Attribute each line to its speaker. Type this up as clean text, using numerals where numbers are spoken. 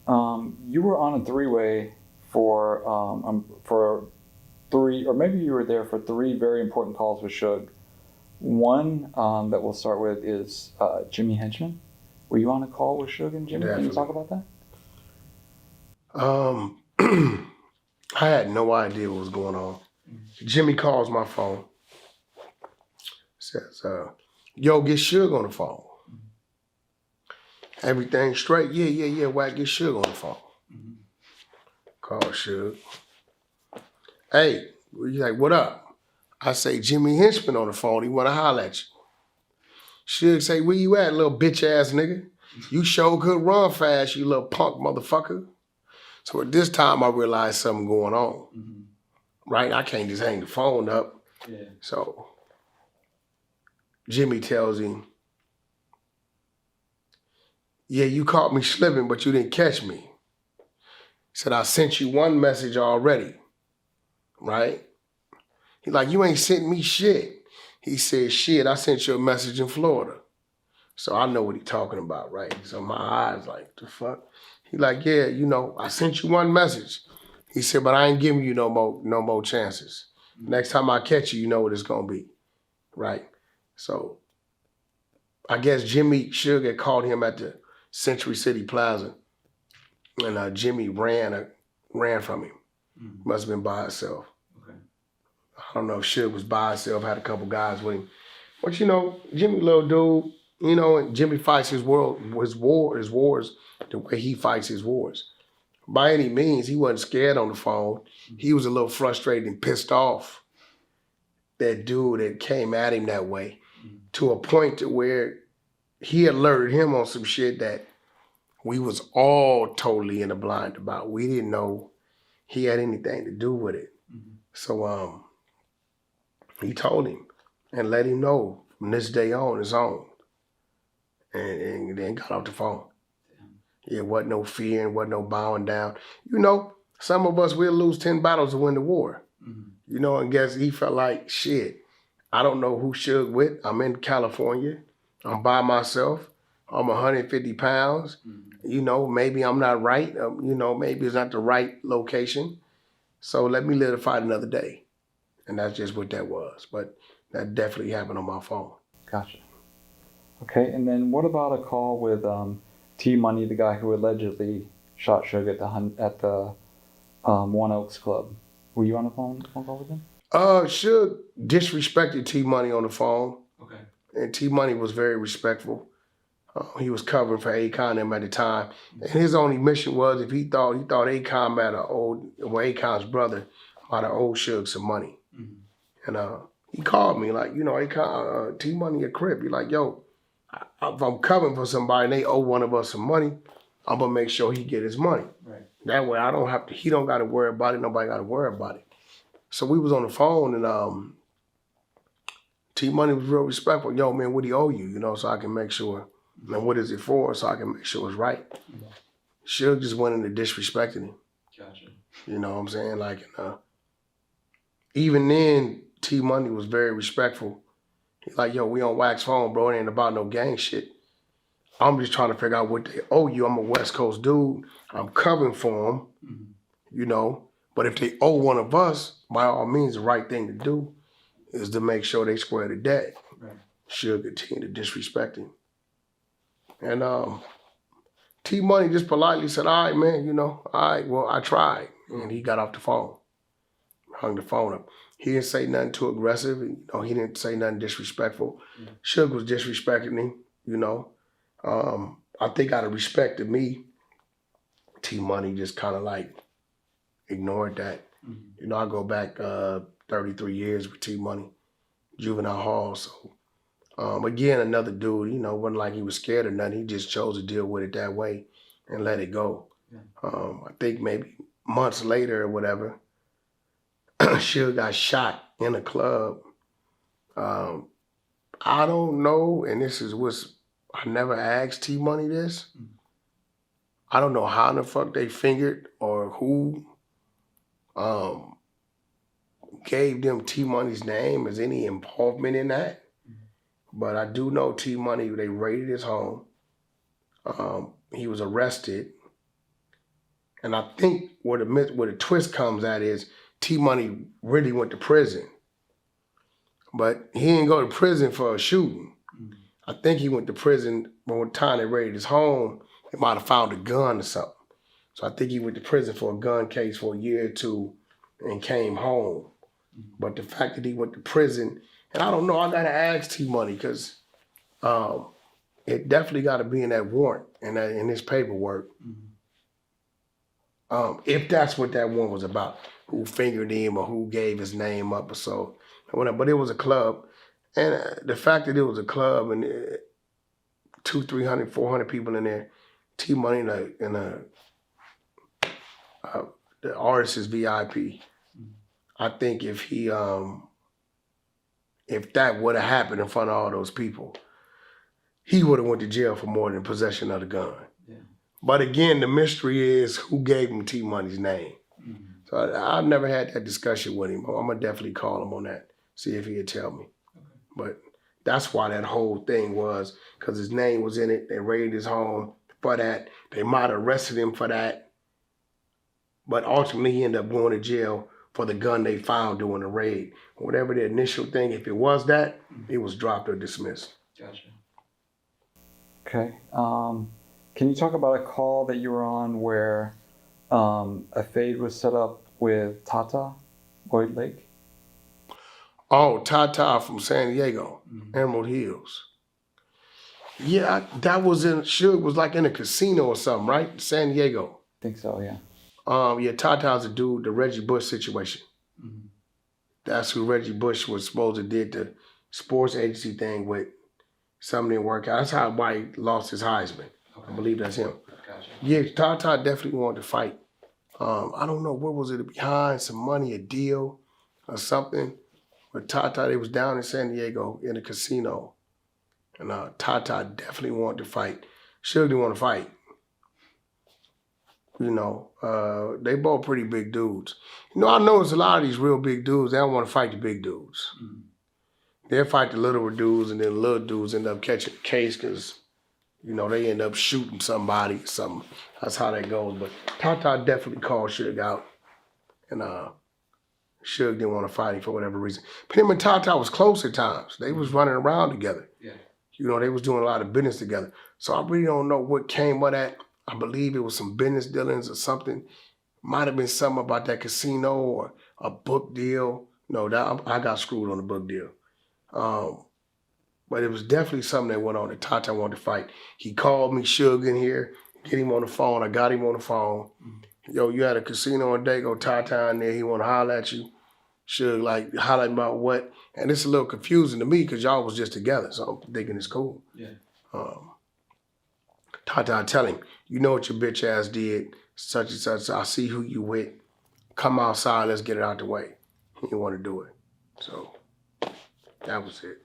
Speaker 1: You were on a three-way for three, or maybe you were there for three very important calls with Suge. One that we'll start with is Jimmy Henchman. Were you on a call with Suge and Jimmy?
Speaker 2: Definitely.
Speaker 1: Can you talk about that?
Speaker 2: I had no idea what was going on. Jimmy calls my phone. Says, yo, get Suge on the phone. Everything straight? Yeah. Wack, get Suge on the phone. Call Suge. Hey, he's like, what up? I say, Jimmy Henchman on the phone. He want to holler at you. Suge say, where you at, little bitch ass nigga? You sure could run fast, you little punk motherfucker. So at this time, I realized something going on. Right? I can't just hang the phone up.
Speaker 1: Yeah.
Speaker 2: So Jimmy tells him, yeah, you caught me slipping, but you didn't catch me. He said, I sent you one message already, right? He like, you ain't sent me shit. He said, shit, I sent you a message in Florida. So I know what he talking about, right? So my eyes like, the fuck? He like, yeah, I sent you one message. He said, but I ain't giving you no more chances. Next time I catch you, you know what it's gonna be, right? So I guess Jimmy Suge had called him at the Century City Plaza, and Jimmy ran from him. Must have been by himself.
Speaker 1: Okay.
Speaker 2: I don't know if Suge was by himself, had a couple guys with him. But Jimmy little dude, and Jimmy fights his wars the way he fights his wars. By any means, he wasn't scared on the phone. He was a little frustrated and pissed off that dude that came at him that way, to a point to where he alerted him on some shit that we was all totally in the blind about. We didn't know he had anything to do with it. So he told him and let him know from this day on it's on. And then got off the phone. Yeah, wasn't no fear and wasn't no bowing down. Some of us, we'll lose 10 battles to win the war. And guess he felt like, shit, I don't know who Suge with. I'm in California. I'm by myself. I'm 150 pounds. Maybe I'm not right. Maybe it's not the right location. So let me live to fight another day. And that's just what that was. But that definitely happened on my phone.
Speaker 1: Gotcha. Okay, and then what about a call with T Money, the guy who allegedly shot Suge at the One Oaks Club? Were you on the phone call with him?
Speaker 2: Suge disrespected T Money on the phone.
Speaker 1: Okay.
Speaker 2: And T Money was very respectful. He was covering for Akon at the time. And his only mission was if he thought Akon Akon's brother might have owed Suge some money. And he called me like, Akon, T Money a Crip. He like, yo, if I'm covering for somebody and they owe one of us some money, I'm gonna make sure he get his money.
Speaker 1: Right.
Speaker 2: That way he don't gotta worry about it, nobody gotta worry about it. So we was on the phone and T Money was real respectful. Yo, man, what do he owe you? So I can make sure. And what is it for? So I can make sure it's right. Suge just went into disrespecting him.
Speaker 1: Gotcha.
Speaker 2: You know what I'm saying? Like, even then, T Money was very respectful. He's like, yo, we on Wack's phone, bro. It ain't about no gang shit. I'm just trying to figure out what they owe you. I'm a West Coast dude. I'm covering for them, But if they owe one of us, by all means, the right thing to do is to make sure they square the debt.
Speaker 1: Right.
Speaker 2: Suge continued to disrespect him. And T Money just politely said, all right, man, all right, well, I tried. And he got off the phone, hung the phone up. He didn't say nothing too aggressive. He didn't say nothing disrespectful. Suge was disrespecting him, I think out of respect to me, T Money just kind of like ignored that. I go back 33 years with T Money, Juvenile Hall. So again, another dude, wasn't like he was scared or nothing. He just chose to deal with it that way and let it go. Yeah. I think maybe months later or whatever, Suge got shot in a club. I don't know, and this is I never asked T Money this. I don't know how in the fuck they figured or who gave them T Money's name as any involvement in that. But I do know T Money, they raided his home. He was arrested. And I think where the twist comes at is T-Money really went to prison. But he didn't go to prison for a shooting. I think he went to prison one time they raided his home. They might have found a gun or something. So I think he went to prison for a gun case for a year or two and came home. But the fact that he went to prison, and I don't know, I gotta ask T-Money because it definitely got to be in that warrant and in his paperwork. If that's what that one was about, who fingered him or who gave his name up or so. But it was a club. And the fact that it was a club and 200, 300, 400 people in there, T-Money and the artist is VIP. I think if that would have happened in front of all those people, he would have went to jail for more than possession of the gun. Yeah. But again, the mystery is who gave him T-Money's name. So I've never had that discussion with him. I'm gonna definitely call him on that, see if he'd tell me. Okay. But that's why that whole thing was, because his name was in it. They raided his home for that. They might have arrested him for that. But ultimately, he ended up going to jail for the gun they found during the raid. Whatever the initial thing, if it was that, it was dropped or dismissed. Gotcha.
Speaker 1: Okay. Can you talk about a call that you were on where a fade was set up with Tata, Lloyd Lake?
Speaker 2: Oh, Tata from San Diego, Emerald Hills. Yeah, that was Suge was like in a casino or something, right? San Diego.
Speaker 1: I think so, yeah.
Speaker 2: Yeah, Tata's a dude, the Reggie Bush situation. That's who Reggie Bush was supposed to did the sports agency thing with. Something didn't work out. That's how White lost his Heisman. Okay. I believe that's him. Gotcha. Yeah, Tata definitely wanted to fight. I don't know, what was it behind? Some money, a deal or something. But Tata, they was down in San Diego in a casino. And Tata definitely wanted to fight. Suge didn't want to fight. You know, they both pretty big dudes. You know, I noticed a lot of these real big dudes, they don't want to fight the big dudes. They'll fight the littler dudes, and then the little dudes end up catching the case because, you know, they end up shooting somebody or something. That's how that goes. But Tata definitely called Suge out. And Suge didn't want to fight him for whatever reason. But him and Tata was close at times. They was running around together. Yeah. You know, they was doing a lot of business together. So I really don't know what came of that. I believe it was some business dealings or something. Might have been something about that casino or a book deal. No, I got screwed on the book deal. But it was definitely something that went on that Tata wanted to fight. He called me, Suge in here, get him on the phone. I got him on the phone. Yo, you had a casino in Dago, Tata in there. He want to holler at you. Suge, like, holler about what? And it's a little confusing to me because y'all was just together. So I'm thinking it's cool. Yeah. Tata, tell him, you know what your bitch ass did, such and such. I see who you with. Come outside, let's get it out the way. He didn't want to do it. So that was it.